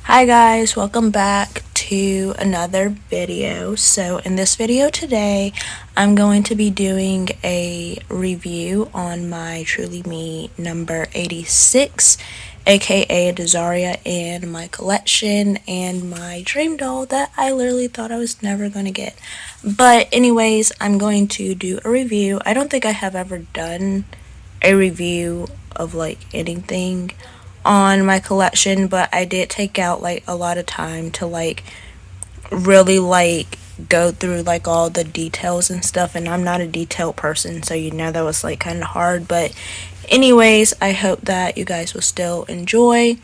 Hi guys, welcome back to another video. So in this video today, I'm going to be doing a review on my Truly Me number 86, aka Desaria, in my collection and my dream doll that I literally thought I was never going to get. But anyways, I'm going to do a review. I don't think I have ever done a review of like anything on my collection, but I did take out like a lot of time to like really like go through like all the details and stuff, and I'm not a detailed person, so that was like kind of hard. But anyways, I hope that you guys will still enjoy.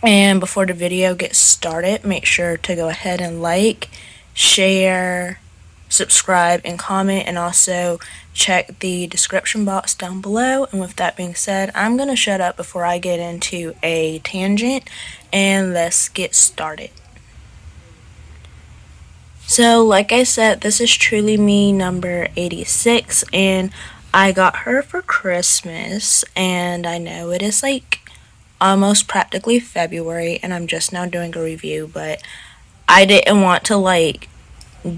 And before the video gets started, make sure to go ahead and like, share, subscribe, and comment, and also check the description box down below. And with that being said, I'm gonna shut up before I get into a tangent, and let's get started. So like I said, this is Truly Me number 86, and I got her for Christmas. And I know it is like almost practically February, and I'm just now doing a review, but I didn't want to like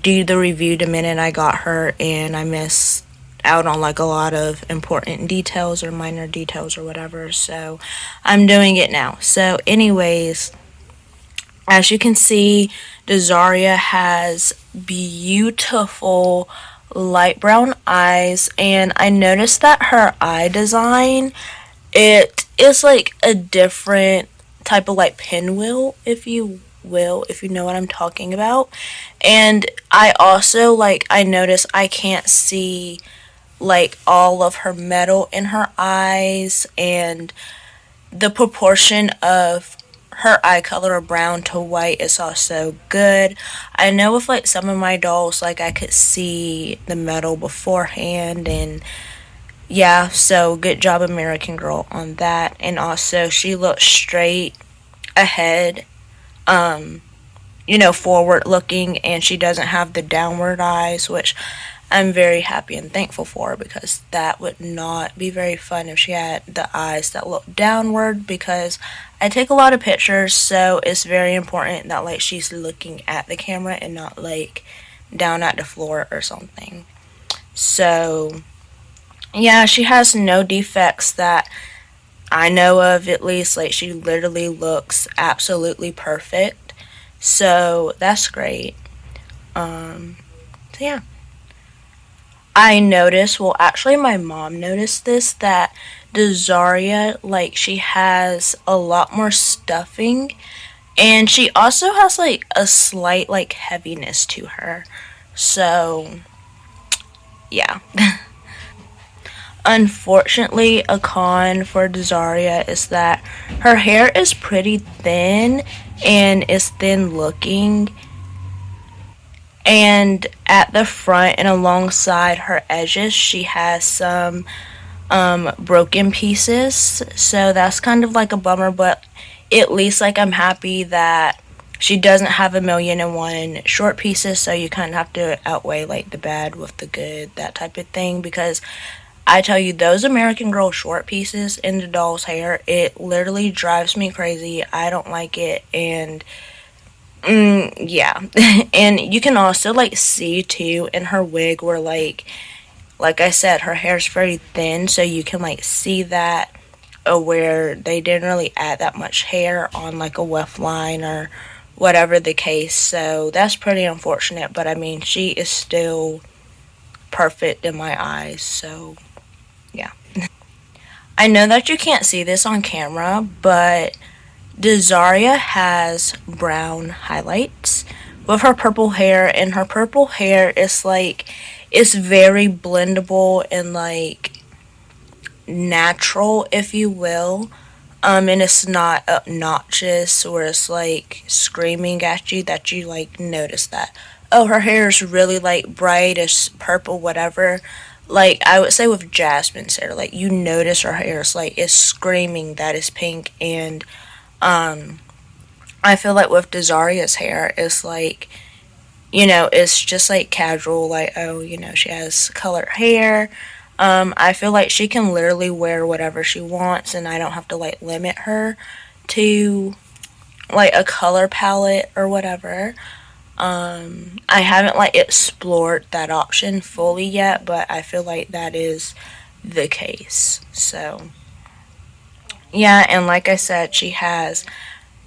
do the review the minute I got her and I missed out on like a lot of important details or minor details or whatever, so I'm doing it now. So anyways, as you can see, Desaria has beautiful light brown eyes, and I noticed that her eye design, it is like a different type of like pinwheel, if you will, if you know what I'm talking about. And I also like, I notice I can't see like all of her metal in her eyes, and the proportion of her eye color of brown to white is also good. I know with like some of my dolls, like I could see the metal beforehand, and yeah, so good job American Girl on that. And also she looks straight ahead, forward looking, and she doesn't have the downward eyes, which I'm very happy and thankful for, because that would not be very fun if she had the eyes that look downward, because I take a lot of pictures, so it's very important that like she's looking at the camera and not like down at the floor or something. So yeah, she has no defects that I know of, at least. Like, she literally looks absolutely perfect, so that's great. So yeah, I noticed, well, actually my mom noticed this, that Desaria, like, she has a lot more stuffing, and she also has like a slight like heaviness to her. So yeah. Unfortunately, a con for Desaria is that her hair is pretty thin and is thin looking, and at the front and alongside her edges she has some broken pieces, so that's kind of like a bummer. But at least like I'm happy that she doesn't have a million and one short pieces, so you kind of have to outweigh like the bad with the good, that type of thing. Because I tell you, those American Girl short pieces in the doll's hair, it literally drives me crazy. I don't like it, and yeah. And you can also like see too in her wig where like I said, her hair's very thin, so you can like see that, where they didn't really add that much hair on like a weft line or whatever the case. So that's pretty unfortunate, but I mean, she is still perfect in my eyes, so yeah. I know that you can't see this on camera, but Desaria has brown highlights with her purple hair, and her purple hair is like, it's very blendable and like natural, if you will. And it's not obnoxious where it's like screaming at you that you like notice that, oh, her hair is really like bright as purple, whatever. Like I would say with Jasmine's hair, like you notice her hair is like, it's screaming that it's pink. And I feel like with Desaria's hair, it's like, it's just like casual, like, oh, she has colored hair. I feel like she can literally wear whatever she wants, and I don't have to like limit her to like a color palette or whatever. I haven't like explored that option fully yet, but I feel like that is the case. So yeah, and like I said, she has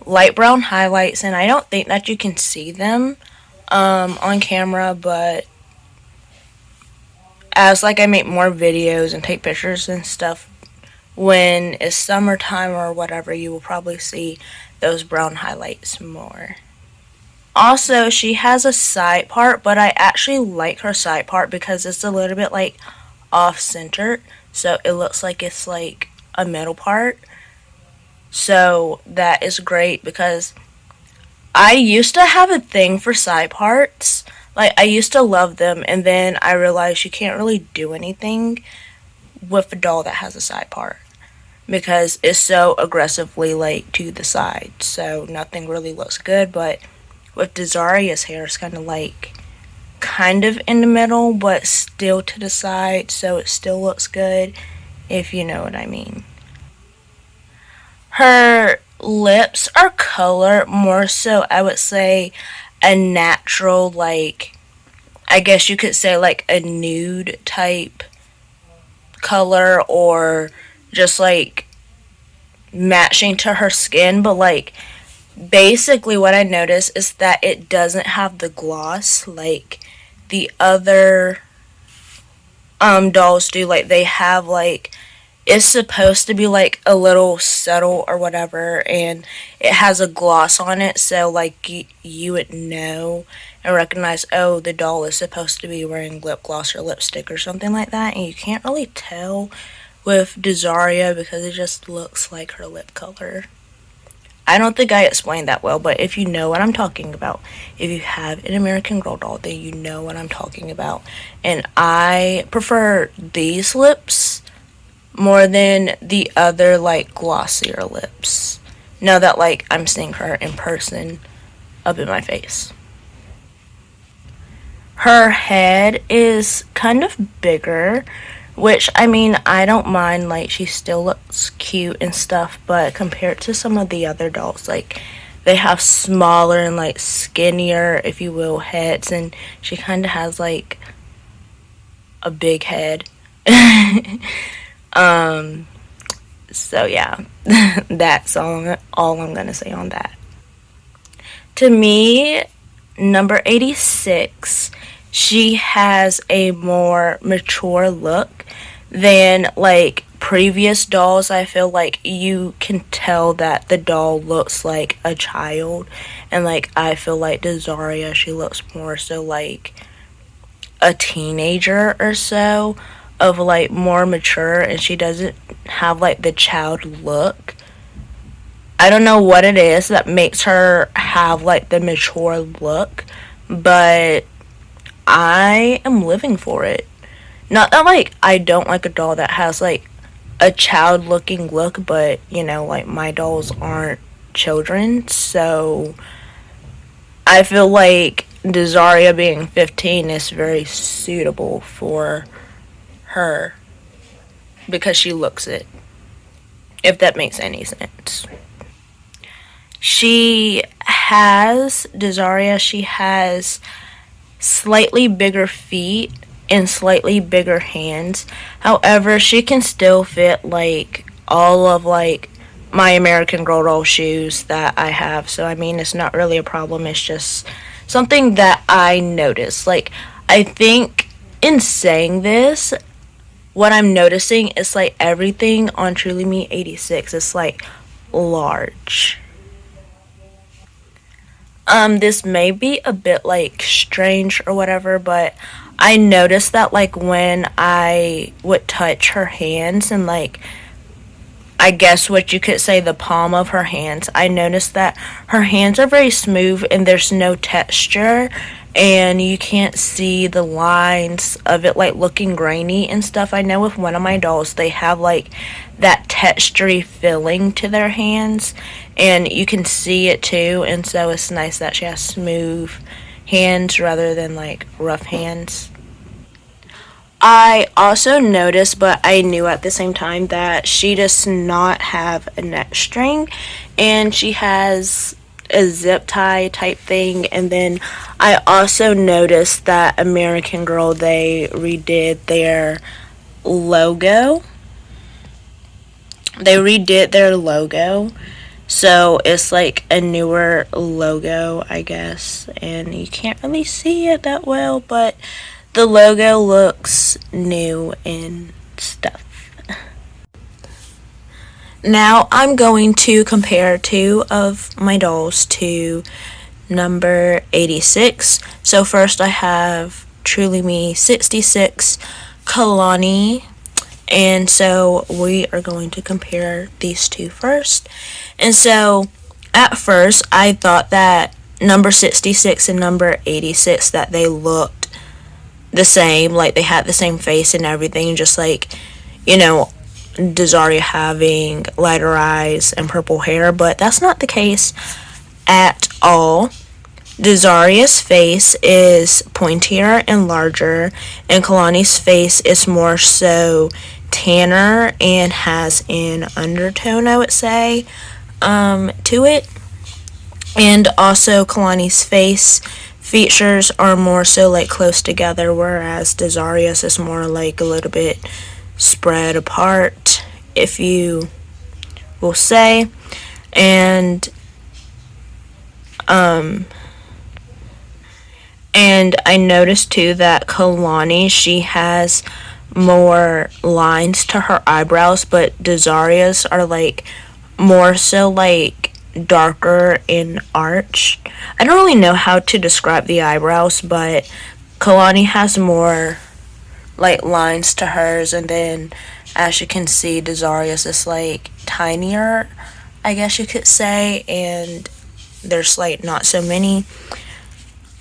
light brown highlights, and I don't think that you can see them on camera, but as like I make more videos and take pictures and stuff, when it's summertime or whatever, you will probably see those brown highlights more. Also, she has a side part, but I actually like her side part because it's a little bit like off centered, so it looks like it's like a middle part. So that is great because I used to have a thing for side parts. Like, I used to love them, and then I realized you can't really do anything with a doll that has a side part because it's so aggressively like to the side, so nothing really looks good. But with Desaria's hair, it's kind of in the middle, but still to the side, so it still looks good, if you know what I mean. Her lips are colored more so, I would say, a natural, like, I guess you could say, like, a nude type color, or just like matching to her skin, but like basically what I noticed is that it doesn't have the gloss like the other dolls do. Like, they have like, it's supposed to be like a little subtle or whatever, and it has a gloss on it, so like you would know and recognize, oh, the doll is supposed to be wearing lip gloss or lipstick or something like that, and you can't really tell with Desaria because it just looks like her lip color. I don't think I explained that well, but if you know what I'm talking about, if you have an American Girl doll, then you know what I'm talking about. And I prefer these lips more than the other, like, glossier lips. Now that, like, I'm seeing her in person up in my face. Her head is kind of bigger, which, I mean, I don't mind. Like, she still looks cute and stuff, but compared to some of the other dolls, like, they have smaller and, like, skinnier, if you will, heads, and she kind of has, like, a big head. So yeah, that's all I'm gonna say on that. To me, number 86, she has a more mature look than like previous dolls. I feel like you can tell that the doll looks like a child, and like I feel like Desaria, she looks more so like a teenager or so, of like more mature, and she doesn't have like the child look. I don't know what it is that makes her have like the mature look, but I am living for it. Not that like I don't like a doll that has like a child looking look, but you know, like my dolls aren't children, so I feel like Desaria being 15 is very suitable for her because she looks it, if that makes any sense. Desaria, she has slightly bigger feet and slightly bigger hands. However, she can still fit like all of like my American Girl doll shoes that I have. So I mean, it's not really a problem. It's just something that I noticed. Like, I think in saying this, what I'm noticing is like everything on Truly Me 86 is like large. This may be a bit like strange or whatever, but I noticed that like when I would touch her hands and like, I guess what you could say, the palm of her hands, I noticed that her hands are very smooth and there's no texture, and you can't see the lines of it like looking grainy and stuff. I know with one of my dolls, they have like that textury feeling to their hands, and you can see it too, and so it's nice that she has smooth hands rather than like rough hands. I also noticed, but I knew at the same time, that she does not have a neck string, and she has a zip tie type thing. And then I also noticed that American Girl, they redid their logo. They redid their logo. So it's like a newer logo, I guess. And you can't really see it that well, but the logo looks new and stuff. Now I'm going to compare two of my dolls to number 86. So first I have Truly Me 66, Kalani. And so we are going to compare these two first. And so at first I thought that number 66 and number 86, that they looked the same, like they had the same face and everything, just like, you know, Dazaria having lighter eyes and purple hair, but that's not the case at all. Dazaria's face is pointier and larger, and Kalani's face is more so tanner and has an undertone, I would say, to it. And also Kalani's face features are more so like close together, whereas Dazaria's is more like a little bit spread apart, if you will say. And I noticed too that Kalani, she has more lines to her eyebrows, but Dazaria's are like more so like darker and arched. I don't really know how to describe the eyebrows, but Kalani has more like lines to hers, and then as you can see, Dazaria's is like tinier, I guess you could say, and there's like not so many.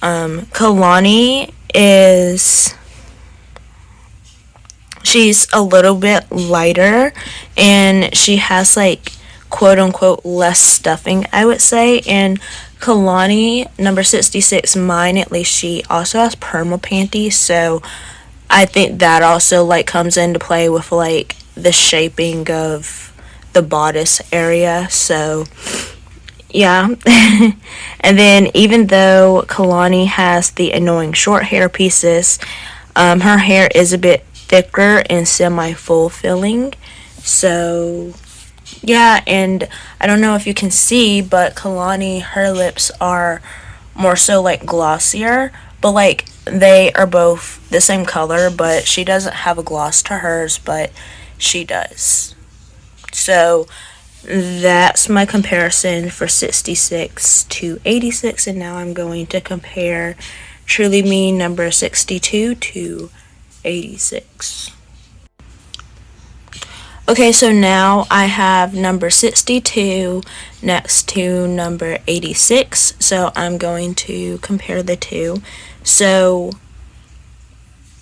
Kalani is, she's a little bit lighter, and she has like quote unquote less stuffing, I would say. And Kalani, number 66, mine at least, she also has perma panties, so I think that also like comes into play with like the shaping of the bodice area. So yeah. And then even though Kalani has the annoying short hair pieces, her hair is a bit thicker and semi-full filling. So yeah, and I don't know if you can see, but Kalani, her lips are more so like glossier, but like they are both the same color, but she doesn't have a gloss to hers, but she does. So that's my comparison for 66 to 86, and now I'm going to compare Truly Me number 62 to 86. Okay, so now I have number 62 next to number 86, so I'm going to compare the two. So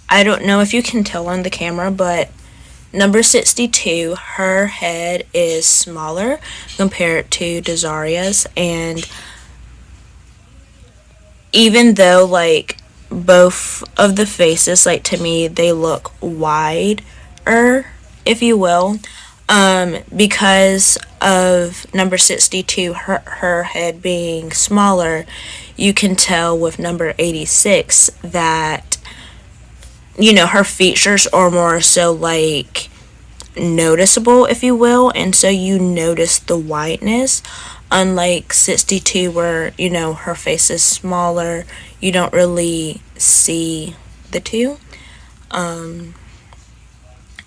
I don't know if you can tell on the camera, but number 62, her head is smaller compared to Dazaria's, and even though like both of the faces, like to me, they look wider, if you will, because of number 62, her head being smaller, you can tell with number 86 that, you know, her features are more so like noticeable, if you will, and so you notice the whiteness, unlike 62 where, you know, her face is smaller, you don't really see the two.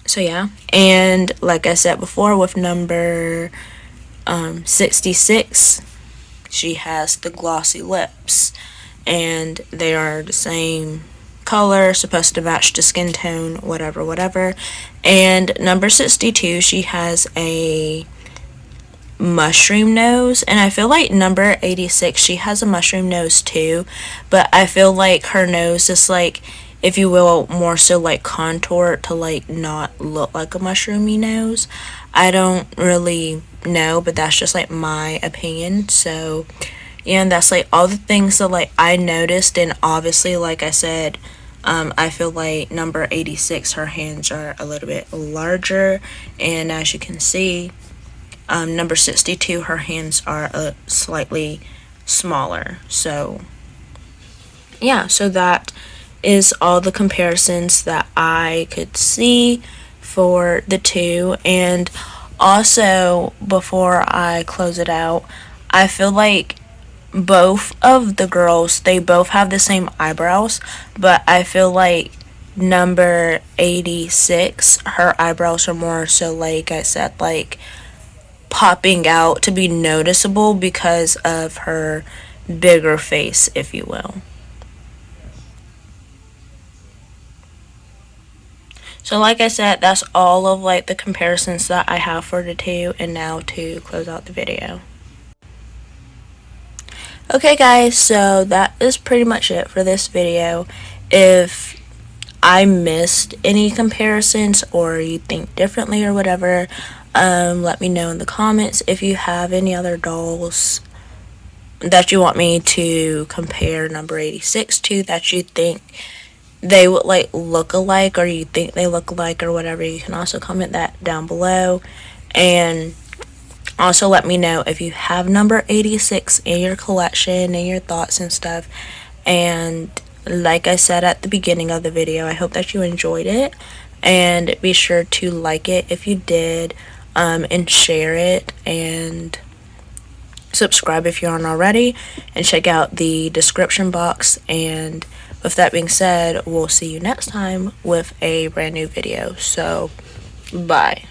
So yeah, and like I said before, with number 66, she has the glossy lips, and they are the same color, supposed to match the skin tone, whatever. And number 62, she has a mushroom nose, and I feel like number 86, she has a mushroom nose too, but I feel like her nose is like, if you will, more so like contour to like not look like a mushroomy nose. I don't really know, but that's just like my opinion. So yeah, and that's like all the things that like I noticed. And obviously, like I said, I feel like number 86, her hands are a little bit larger, and as you can see, number 62, her hands are slightly smaller. So yeah, so that is all the comparisons that I could see for the two. And also, before I close it out, I feel like both of the girls, they both have the same eyebrows, but I feel like number 86, her eyebrows are more so, like I said, like popping out to be noticeable because of her bigger face, if you will. So like I said, that's all of like the comparisons that I have for the two. And now to close out the video. Okay guys, so that is pretty much it for this video. If I missed any comparisons or you think differently or whatever, let me know in the comments. If you have any other dolls that you want me to compare number 86 to, that you think they would like look alike, or you think they look alike or whatever, you can also comment that down below. And also let me know if you have number 86 in your collection and your thoughts and stuff. And like I said at the beginning of the video, I hope that you enjoyed it, and be sure to like it if you did, and share it, and subscribe if you aren't already, and check out the description box. And with that being said, we'll see you next time with a brand new video. So bye.